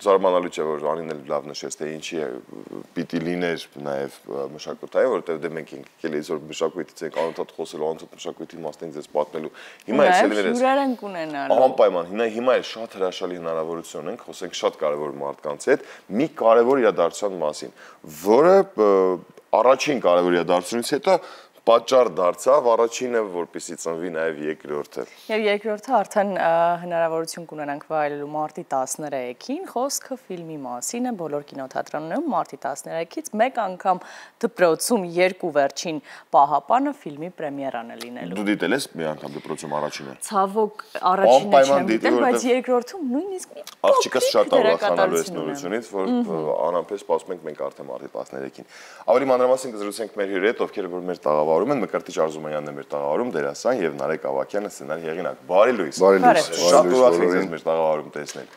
զարմանալի չէ, որ Անին էլ լավ նշեց, թե ինչի է պիտի լիներ նաև մշակութային, որովհետև դե մենք եկել էինք որ մշակույթից ենք անընդհատ խոսելու, անընդհատ մշակույթի իմաստին ձեզ պատմելու։ Հիմա էլ հյուրեր ենք ունենալու։ Անպայման, հիմա էլ շատ հրաշալի հնարավորություն ունենք, խոսենք շատ կարևոր մարդկանց հետ, մի կարևոր իրադարձության մասին, որը առաջին կարևոր իրադարձությունից հետո պատճառ դարձավ առաջինը, որպեսզի ծնվի նաև երկրորդը։ Եվ երկրորդը արդեն հնարավորություն կունենանք վայելելու մարտի 13-ին, խոսքը ֆիլմի մասին է, բոլոր կինոթատրոններում մարտի 13-ից մեկ անգամ դպրոցում երկու վերջին պահապանը ֆիլմի պրեմիերան է լինելու։ Դու դիտել ես մի անգամ դպրոցում առաջինը։ Ցավոք առաջինը չեմ դիտել, բայց երկրորդում նույնիսկ աղջիկս շատ ուրախանալու է նորությունից, որ անամպես սպասում ենք մենք արդեն մարտի 13-ին։ Ավելի մանրամասն կզրուցենք մեր հյուրերի հետ, ովքեր որ մեր տաղավարում են, Մկրտիչ Արզումանյանն է մեր տաղավարում, դերասան եւ Նարեկ Ավագյանը սցենարի հեղինակ։ Բարի լույս։ Շատ ուրախ ենք ձեզ մեր տաղավարում տեսնել։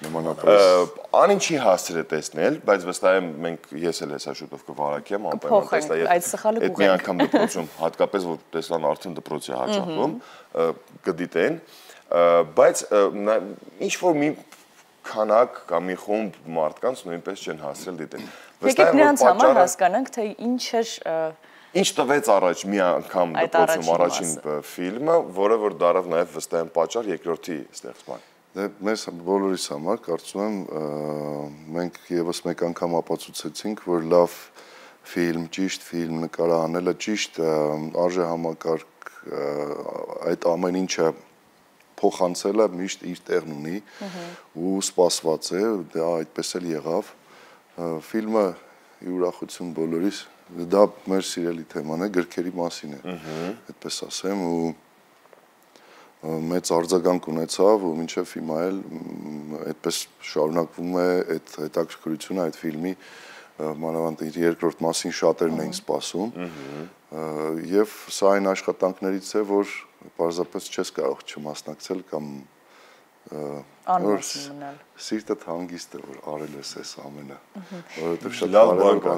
Նմանապես։ Անին չի հասցրել տեսնել, բայց վստահ եմ մենք ես էլ հեսա շուտով կվարակեմ, անպայման տեսա եւ այդ մի անգամ դպրոցում, հատկապես որ տեսան արդեն դպրոցի հաճախում, կդիտեն, բայց ինչ որ մի քանակ կամ մի խումբ մարդկանց նույնպես չեն հասցրել դիտել։ Եկեք նրանց համար հասկանանք, թե ինչ էր Ինչ տվեց առաջ մի անգամ դպրոցում առաջին ֆիլմը, որը որ դարավ նաև վստահ եմ պատճառ երկրորդի ստեղծման։ Դե մեզ բոլորիս համար կարծում եմ մենք եւս մեկ անգամ ապացուցեցինք, որ լավ ֆիլմ, ճիշտ ֆիլմ նկարահանելը ճիշտ արժեհամակարգ այդ ամեն ինչը փոխանցելը միշտ իր տեղն ունի ու սպասված է, դա այդպես էլ եղավ։ Ֆիլմը ուրախություն բոլորիս Դա մեր սիրելի թեման է, գրքերի մասին է, այդպես ասեմ, ու մեծ արձագանք ունեցավ, ու մինչև հիմա էլ այդպես շարունակվում է այդ հետաքրքրությունը այդ ֆիլմի, մանավանդ իր երկրորդ մասին շատերն էին սպասում, եւ սա այն աշխատանքներից է, որ պարզապես չես կարող չմասնակցել կամ Սիրտդ հանգիստ է, որ արել ես այս ամենը, որովհետև շատ լավ բան կա,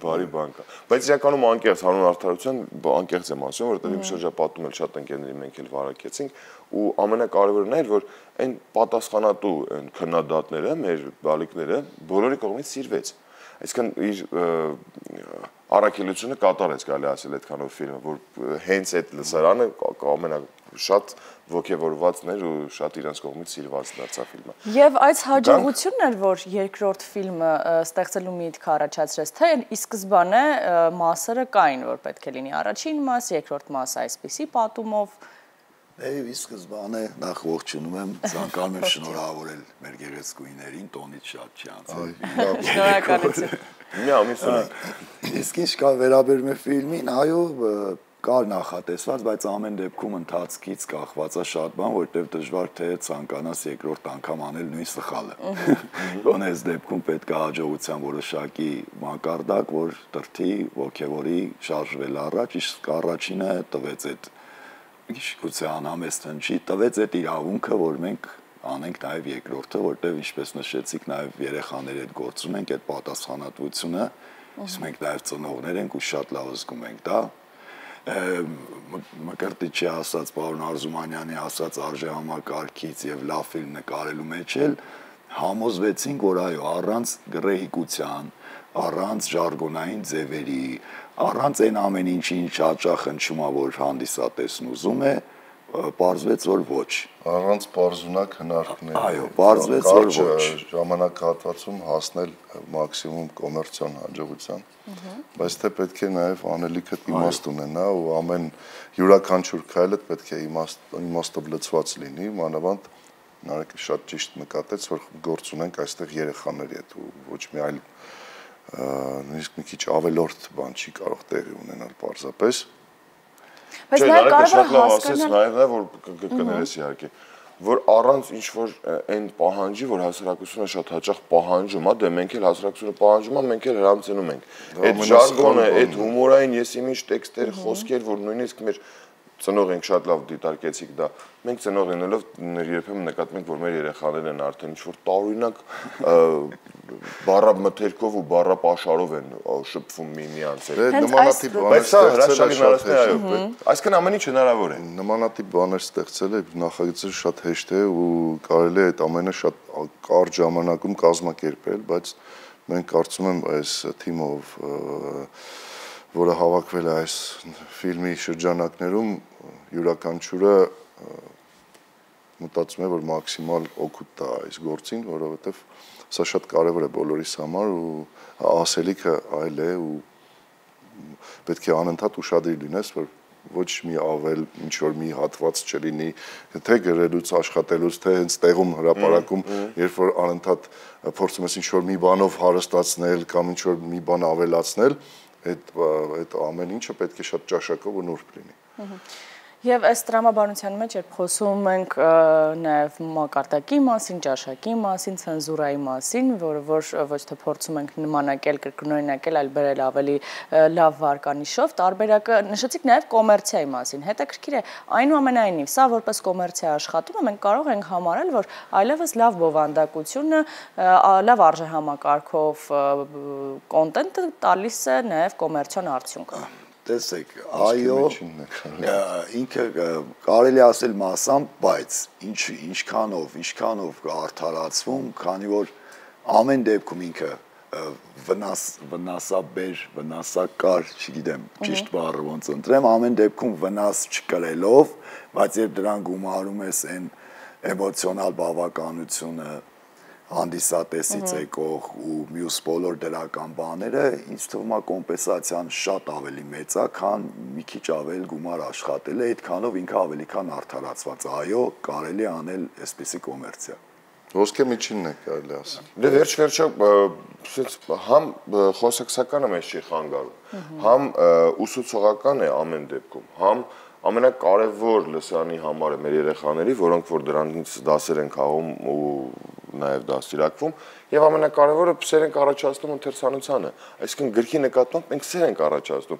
բարի բան կա, բայց իրականում անկեղծ հանուն արդարության անկեղծ եմ ասում, որովհետև իմ շրջապատում էլ շատ ընկերների մենք էլ վարակեցինք ու ամենակարևորն էր, որ այն պատասխանատու այն քննադատները, մեր բալիկները բոլորի կողմից սիրվեց, այսինքն իր առաքելությունը կատարեց կարելի ասել այդքանով ֆիլմը, որ հենց այդ լսարանը ամենաշատ ոգևորվածն էր ու շատ իրենց կողմից սիրված դարձավ ֆիլմը։ Եվ այս հաջողությունն էր, որ երկրորդ ֆիլմը ստեղծելու միտքը առաջացրեց, թե ի սկզբանե մասերը կային, որ պետք է լինի առաջին մաս, երկրորդ մասը այսպիսի պատումով։ Ի սկզբանե նախ ողջունում եմ, ցանկանում եմ շնորհավորել մեր գեղեցկուհիներին, տոնից շատ չի անցել։ Շնորհակալություն։ Իսկ ինչ կա վերաբերում է ֆիլմին, այո, կար նախատեսված, բայց ամեն դեպքում ընթացքից կախված է շատ բան, որտեղ դժվար թե ցանկանաս երկրորդ անգամ անել նույն սխալը։ Գոնե այս դեպքում պետք է հաջողության որոշակի մակարդակ, որ դրթի, ոգևորի, շարժվել առաջ, իսկ առաջինը տվեց այդ գուցե անհամեստ հնչի, տվեց այդ իրավունքը, որ մենք անենք նաև երկրորդը, որտեղ ինչպես նշեցիք, նաև երեխաների հետ գործ ունենք այդ պատասխանատվությունը, իսկ մենք նաև ծնողներ ենք ու շատ լավ զգում ենք դա։ Մկրտիչի ասած, պարոն Արզումանյանի ասած արժեհամակարգից եւ լավ ֆիլմ նկարելու մեջ էլ համոզվեցինք, որ այո, առանց գռեհիկության, առանց ժարգոնային ձևերի, առանց այն ամեն ինչի ինչ հաճախ հնչում է, որ հանդիսատեսն ուզում է, պարզվեց, որ ոչ։ Առանց պարզունակ հնարքներ։ Այո, պարզվեց, որ ոչ։ Ժամանակահատվածում հասնել մաքսիմում կոմերցիոն հաջողության, բայց թե պետք է նաև անելիքը իմաստ ունենա ու ամեն յուրաքանչյուր քայլը պետք է իմաստով լցված լինի, մանավանդ Նարեկը շատ ճիշտ նկատեց, որ գործ ունենք այստեղ երեխաների հետ ու ոչ մի այլ նույնիսկ մի քիչ ավելորդ բան չի կարող տեղի ունենալ պարզապես։ Բայց նաև կարող է հասկանալ, նաև որ կներես իհարկե, որ առանց ինչ որ այն պահանջի, որ հասարակությունը շատ հաճախ պահանջում է, դե մենք էլ հասարակությունը պահանջում է, մենք էլ հրամցնում ենք։ Այդ ժարգոնը, այդ հումորային եսիմինչ տեքստեր, խոսքեր, որ նույնիսկ մեր ծնող ենք շատ լավ դիտարկեցիք դա։ Մենք ծնող լինելով երբեմն նկատում ենք, որ մեր երեխաներն են արդեն ինչ-որ տարօրինակ բառամթերքով ու բառապաշարով են շփվում միմյանց հետ։ Նմանատիպ բաներ ստեղծելը, այսքան ամեն ինչ հնարավոր է։ Նմանատիպ բաներ ստեղծելը նախագծը շատ հեշտ է ու կարելի է այդ ամենը շատ կարճ ժամանակում կազմակերպել, բայց մենք կարծում եմ այս թիմով, որը հավաքվել է այս ֆիլմի շրջանակներում, յուրաքանչյուրը մտածում է, որ մաքսիմալ օգուտ տա այս գործին, որովհետև սա շատ կարևոր է բոլորիս համար ու ասելիքը այլ է ու պետք է անընդհատ ուշադիր լինես, որ ոչ մի ավել ինչ-որ մի հատված չլինի, թե գրելուց, աշխատելուց, թե հենց տեղում հրապարակում, երբ որ անընդհատ փորձում ես ինչ-որ մի բանով հարստացնել կամ ինչ-որ մի բան ավելացնել, այդ ամեն ինչը պետք է շատ ճաշակով ու նուրբ լինի։ Եվ այս տրամաբանության մեջ երբ խոսում ենք նաև մակարդակի մասին, ճաշակի մասին, ցենզուրայի մասին, որը ոչ թե փորձում ենք նմանակել, կրկնօրինակել, այլ բերել ավելի լավ վարկանիշով, տարբերակը նշեցիք նաև կոմերցիայի մասին։ Հետաքրքիր է, այնուամենայնիվ, սա որպես կոմերցիա աշխատում է, մենք կարող ենք համարել, որ այլևս լավ բովանդակությունը, լավ արժեհամակարգով կոնտենտը տալիս է նաև կոմերցիոն արդյունք։ Տեսեք, այո, ինքը կարելի ասել մասամբ, բայց ինչքանով արդարացվում, քանի որ ամեն դեպքում ինքը վնասաբեր, վնասակար, չգիտեմ, ճիշտ բառը ոնց ընտրեմ, ամեն դեպքում վնաս չկրելով, բայց երբ դրան գումարում ես այն էմոցիոնալ բավականությունը, հանդիսատեսից եկող ու մյուս բոլոր դրական բաները, ինձ թվում է կոմպենսացիան շատ ավելի մեծ է, քան մի քիչ ավել գումար աշխատելը, այդքանով ինքը ավելի քան արդարացված է, այո, կարելի է անել այսպիսի կոմերցիա։ Ոսկե միջինն է կարելի ասել։ Դե վերջ-վերջո համ խոսակցականը մեզ չի խանգարում, համ ուսուցողական է ամեն դեպքում, համ ամենակարևոր լսանի համար է մեր երեխաների, որոնք որ դրանից դասեր են քաղում ու նաև դաստիարակվում, եւ ամենակարևորը սեր ենք առաջացնում ընթերցանությանը, այսինքն գրքի նկատմամբ մենք սեր ենք առաջացնում։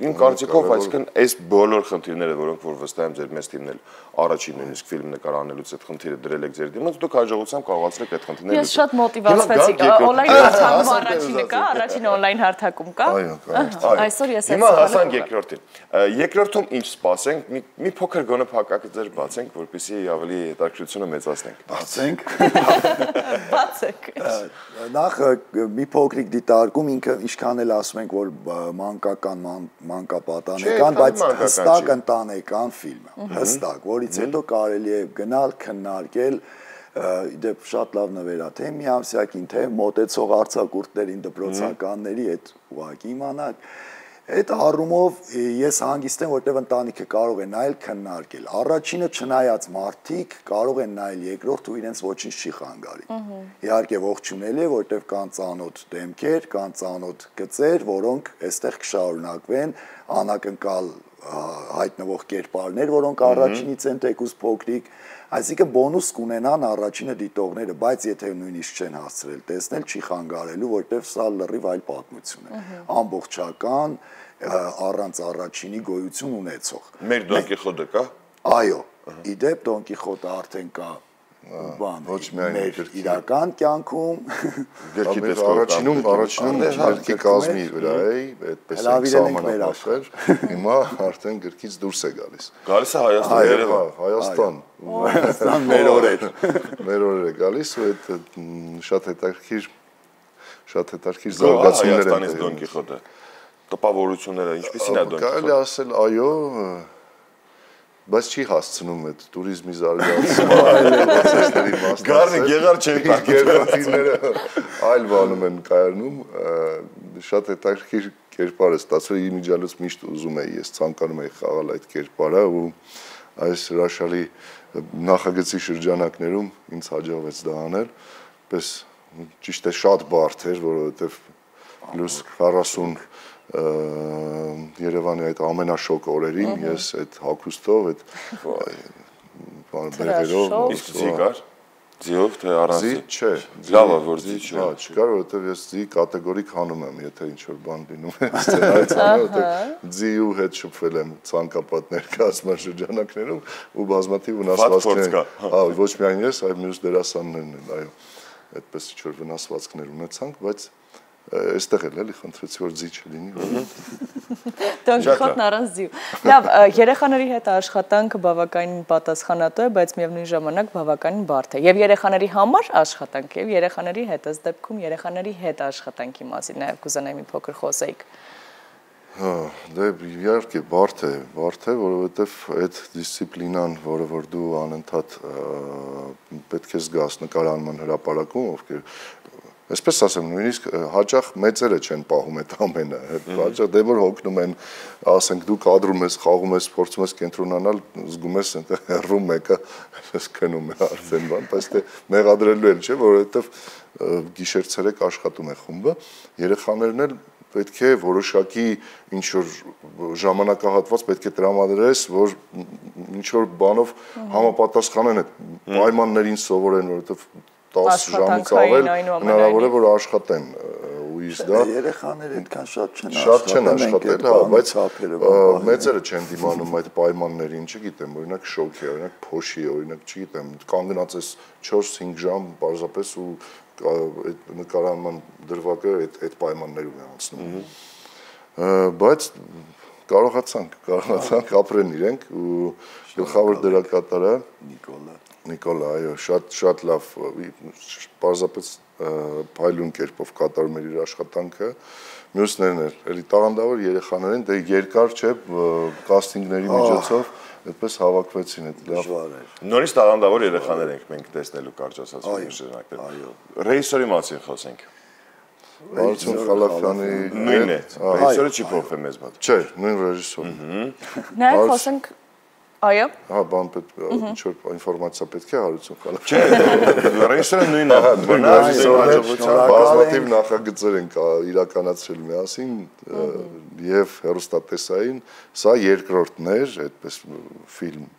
Իմ կարծիքով, այսինքն այս բոլոր խնդիրները, որոնք որ վստահ եմ ձեր մեծ թիմն էլ առաջին նույնիսկ ֆիլմ նկարանելուց այդ խնդիրը դրել եք ձեր դիմաց, դուք հաջողությամբ կարողացրեք այդ խնդիրները լուծել։ Ես շատ մոտիվացվեցի, օնլայն հարթակում առաջինը կա, առաջին օնլայն հարթակում կա։ Այսօր ես հիմա հասանք երկրորդին։ Երկրորդում ինչ սպասենք, մի փոքր գոնե փակակը ձեր բացենք, որպեսզի ավելի հետաքրքրությունը մեծացնենք։ Բացեք։ Նախ մի փոքրիկ դիտարկում, ինքը ինչքան էլ ասում ենք, որ մանկական, մանկապատանեկան, բայց հստակ ընտանեկան ֆիլմ է, հստակ, որից հետո կարելի է գնալ, քննարկել, դեպ շատ լավ նվերա, թե միամսյակին, թե մոտեցող արձակուրդներին, դպրոցականների այդ ուղղակի իմանալ։ Այդ առումով ես հանգիստ եմ, որտեղ ընտանիքը կարող է նայել, քննարկել։ Առաջինը չնայած մարդիկ կարող են նայել երկրորդ ու իրենց ոչինչ չի խանգարի։ Իհարկե ողջունելի է, որտեղ կան ծանոթ դեմքեր, կան ծանոթ գծեր, որոնք այստեղ կշարունակվեն, անակնկալ հայտնվող կերպարներ, որոնք առաջինից են թեկուզ փոքրիկ, այսինքն բոնուս կունենան առաջինը դիտողները, բայց եթե նույնիսկ չեն հասցրել տեսնել, չի խանգարելու, որտեղ սա լրիվ այլ պատմություն է, ամբողջական, առանց առաջինի գոյություն ունեցող։ Մեր Դոն Կիխոտը կա։ Այո, իդեպ Դոն Կիխոտը արդեն կա բան, ոչ միայն մեր իրական կյանքում գրքի առաջինում գրքի կազմի վրա է, այդպես է սահմանափակվել, հիմա արդեն գրքից դուրս է գալիս։ Գալիս է Հայաստան, Հայաստան, մեր օրեր է գալիս ու այդ շատ հետաքրքիր զարգացումներ են։ Հայաստանից Դոն Կիխոտը տպավորությունները ինչպիսին է Դոն Կիխոտը։ Կարելի ասել այո, բայց չի հասցնում այդ տուրիզմի զարգացումը, process-ների մասնակցել։ Գարնի գեղար չեն Գեղարները այլ բանում են կայանում, շատ հետաքրքիր կերպար է ստացվել, իմիջիալից միշտ ուզում էի, ես ցանկանում էի խաղալ այդ կերպարը ու այս հրաշալի նախագծի շրջանակներում ինձ հաջողվեց դա անել, պես ճիշտ է շատ բարդ էր, որովհետև պլյուս 40 Երևանի այդ ամենաշոկ օրերին ես այդ հագուստով, այդ բերերով, իսկ ձի կար, ձիով թե առանց ձի չէ, լավ է որ ձի չէ, չկար, որովհետև ես ձի կատեգորիկ հանում եմ, եթե ինչ-որ բան լինում է սցենարից անում, որովհետև ձիու հետ շփվել եմ ցանկապատներ կազմած շրջանակներում ու բազմաթիվ վնասվածքներ, ոչ միայն ես, այլ մյուս դերասաններն են, այո, այդպես ինչ-որ վնասվածքներ ունեցանք, բայց Այստեղ էլ էլի խնդրեցի որ ձի չլինի։ Դոնք խոթն առանց ձիու։ Լավ, երեխաների հետ աշխատանքը բավականին պատասխանատու է, բայց միևնույն ժամանակ բավականին բարդ է։ Եվ երեխաների համար աշխատանք, եւ երեխաների հետ, ըստ դեպքում երեխաների հետ աշխատանքի մասին նաեւ կուզենայի մի փոքր խոսեիք։ Դե իհարկե բարդ է, որովհետև այդ դիսցիպլինան, որը որ դու անընդհատ պետք է զգաս նկարանման հրապարակում, ովքեր այսպես ասեմ, նույնիսկ հաճախ մեծերը չեն պահում այդ ամենը, հաճախ դե որ հոգնում են, ասենք դու կադրում ես, խաղում ես, փորձում ես կենտրոնանալ, զգում ես այնտեղ հեռվում մեկը ես քնում է արդեն բան, բայց դե մեղադրելու էլ չէ, որովհետև գիշեր-ցերեկ աշխատում է խումբը, երեխաներն էլ պետք է որոշակի ինչ որ ժամանակահատված պետք է տրամադրես, որ ինչ որ բանով համապատասխանեն այդ պայմաններին սովորեն, որովհետև 10 ժամից ավել հնարավոր է որ աշխատեն ու իսկ դա երեխաները այդքան շատ չեն աշխատել, հա, բայց մեծերը չեն դիմանում այդ պայմաններին, չգիտեմ, օրինակ շոկ է, օրինակ փոշի, օրինակ չգիտեմ, կանգնած ես 4-5 ժամ պարզապես ու այդ նկարանման դրվագը այդ պայմաններում է անցնում։ Բայց կարողացանք ապրեն իրենք ու գլխավոր դերակատարը Նիկոլա, այո, շատ լավ, պարզապես փայլուն կերպով կատարում էր իր աշխատանքը, մյուսներն էլ, էլի տաղանդավոր երեխաներ են, դե երկար չէ, կաստինգների միջոցով այդպես հավաքվեցին այդ լավ։ Նորից տաղանդավոր երեխաներ ենք մենք տեսնելու կարճ ասած ֆիլմի շրջանակներում։ Ռեժիսորի մասին խոսենք։ Արություն Խալափյանի նույնն է, ռեժիսորը չի փոխվել մեզ մոտ։ Չէ, նույն ռեժիսորն է։ Նաև խոսենք Այո։ Հա, բան պետք է, ինչ որ ինֆորմացիա պետք է Հարություն Խալափյանը։ Չէ, ռեժիսորը նույնն է։ Բազմաթիվ նախագծեր են իրականացրել միասին եւ հեռուստատեսային, սա երկրորդն էր, այդպես ֆիլմ։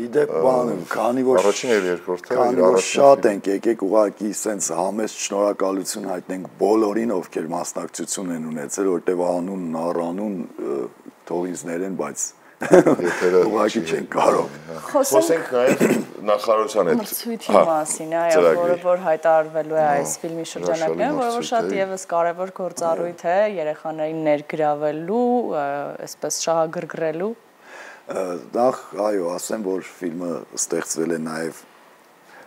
Իդեպ բան, քանի որ առաջին եւ երկրորդը քանի որ շատ ենք եկեք ուղակի սենց համեստ շնորհակալություն հայտնենք բոլորին, ովքեր մասնակցություն են ունեցել, որտեվ անուն, առանուն թող ինձ ներեն, բայց ուղղակի չեն կարող։ Խոսենք նաև նախարարության հետ մրցույթի մասին, այո, որը որ հայտարարվելու է այս ֆիլմի շրջանակներում, որը որ շատ եւս կարևոր գործառույթ է երեխաներին ներգրավելու, այսպես շահագրգռելու։ Նախ, այո, ասեմ, որ ֆիլմը ստեղծվել է նաև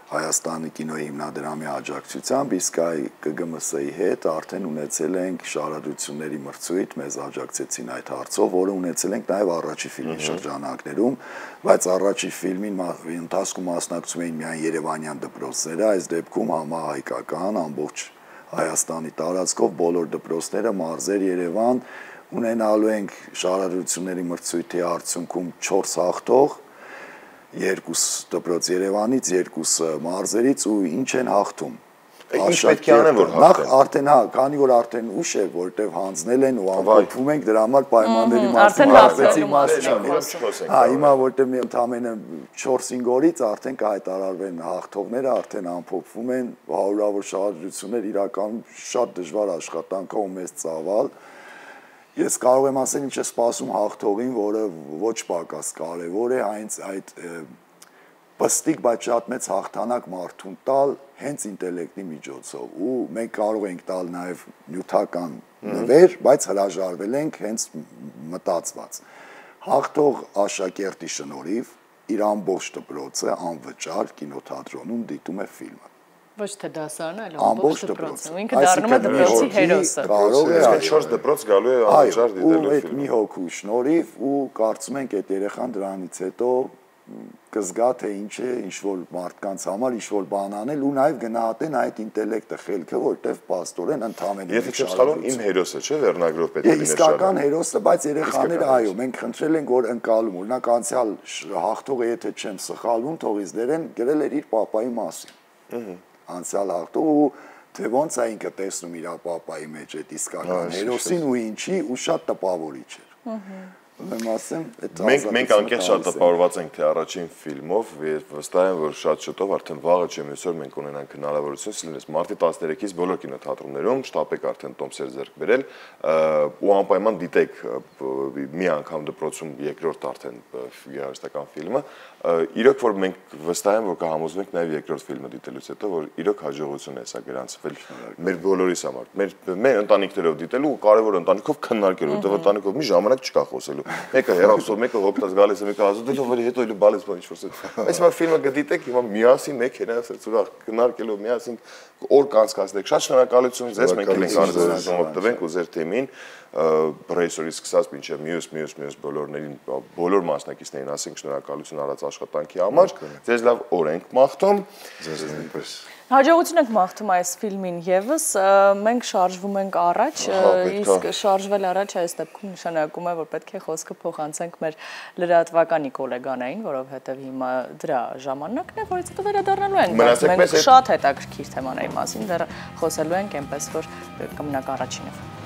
Հայաստանի կինոյի հիմնադրամի աջակցությամբ, իսկ այ ԿԳՄՍ-ի հետ արդեն ունեցել ենք շարադրությունների մրցույթ, մեզ աջակցեցին այդ հարցով, որը ունեցել ենք նաև առաջի ֆիլմի շրջանակներում, բայց առաջի ֆիլմին ընթացքում մասնակցում էին միայն երևանյան դպրոցները, այս դեպքում համահայկական ամբողջ Հայաստանի տարածքով բոլոր դպրոցները, մարզեր, Երևան, ունենալու ենք շարադրությունների մրցույթի արդյունքում 4 հաղթող, 2 դպրոց Երևանից, 2 մարզերից ու ինչ են հաղթում։ Ինչ պետք է անեն որ հաղթեն։ Նախ արդեն հա, քանի որ արդեն ուշ է, որտեղ հանձնել են ու ամփոփում ենք, դրա համար պայմանների մասին հարցեցի մասին։ Հա, հիմա որտեղ մի ընդամենը 4-5 օրից արդեն կհայտարարվեն հաղթողները, արդեն ամփոփվում են, հարյուրավոր շարադրություններ, իրականում շատ դժվար աշխատանք է ու մեծ ծավալ։ Ես կարող եմ ասել ինչ է սպասում հաղթողին, որը ոչ պակաս կարևոր է, հենց այդ պստիկ, բայց շատ մեծ հաղթանակ մարդուն տալ հենց ինտելեկտի միջոցով ու մենք կարող ենք տալ նաև նյութական նվեր, բայց հրաժարվել ենք հենց մտածված։ Հաղթող աշակերտի շնորհիվ իր ամբողջ դպրոցը անվճար կինոթատրոնում դիտում է ֆիլմը։ Ոչ թե դասարանը, այլ ամբողջ դպրոցը։ Ու ինքը դառնում է դպրոցի հերոսը։ Կարող է 4 դպրոց գալու է անվճար դիտելու ֆիլմը։ Ու մի հոգու շնորհիվ ու կարծում ենք այդ երեխան դրանից հետո կզգա թե ինչ է, ինչ որ մարդկանց համար ինչ որ բան անել ու նաև գնահատեն այդ ինտելեկտը, խելքը, որտեղ պաստորեն ընդհանրեն։ Եթե չեմ սխալվում, իմ հերոսը չէ, վերնագրով պետք է լիներ շատ։ Իսկական հերոսը, բայց երեխաները այո, մենք խնդրել ենք որ ընկալում, օրինակ անցյալ հաղթողը եթե չեմ սխալվում, թող ինձ դերեն գրել էր իր պապայի մասին։ Անցյալ հաղթող ու թե ոնց է ինքը տեսնում իր պապայի մեջ այդ իսկական հերոսին ու ինչի ու շատ տպավորիչ էր։ Մենք անկեղծ շատ տպավորված ենք թե առաջին ֆիլմով եւ վստահ եմ որ շատ շուտով արդեն վաղը չեմ այսօր մենք ունենանք հնարավորություն լինես մարտի 13-ից բոլոր կինոթատրոններում շտապեք արդեն տոմսեր ձեռք բերել ու անպայման դիտեք մի անգամ դպրոցում երկրորդ արդեն գեղարվեստական ֆիլմը իրոք որ մենք վստահ եմ որ կհամոզվենք նաեւ երկրորդ ֆիլմը դիտելուց հետո որ իրոք հաջողություն է սա գրանցվել մեր բոլորիս համար մեր ընտանիքներով դիտելու ու կարևոր ընտանիքով քննարկելու որտեղ ընտանիքով մի ժամանակ չկա խոսելու Մեկը հերոսով, մեկը հոպտած գալիս է, մեկը ասում է, «Դե հետո էլ բալես բան ինչ-որ»։ Այս մա ֆիլմը կդիտեք, հիմա միասին մեքենայով ուրախ քննարկելով միասին օր կանցկացնեք։ Շատ շնորհակալություն ձեզ, մենք ենք արժանացում օգտվենք ու ձեր թիմին բրեյսորից սկսած մինչև մյուս բոլորներին, բոլոր մասնակիցներին ասենք շնորհակալություն արած աշխատանքի համար։ Ձեզ լավ օր ենք մաղթում։ Ձեզ նույնպես։ Հաջողություն ենք մաղթում այս ֆիլմին եւս, մենք շարժվում ենք առաջ, իսկ շարժվել առաջ այս դեպքում նշանակում է, որ պետք է խոսքը փոխանցենք մեր լրատվականի գոլեգանային, որովհետեւ հիմա դրա ժամանակն է, որից հետո վերադառնալու ենք։ Մենք շատ հետաքրքիր թեմաների մասին դեռ խոսելու ենք, այնպես որ կմնաք առաջինով։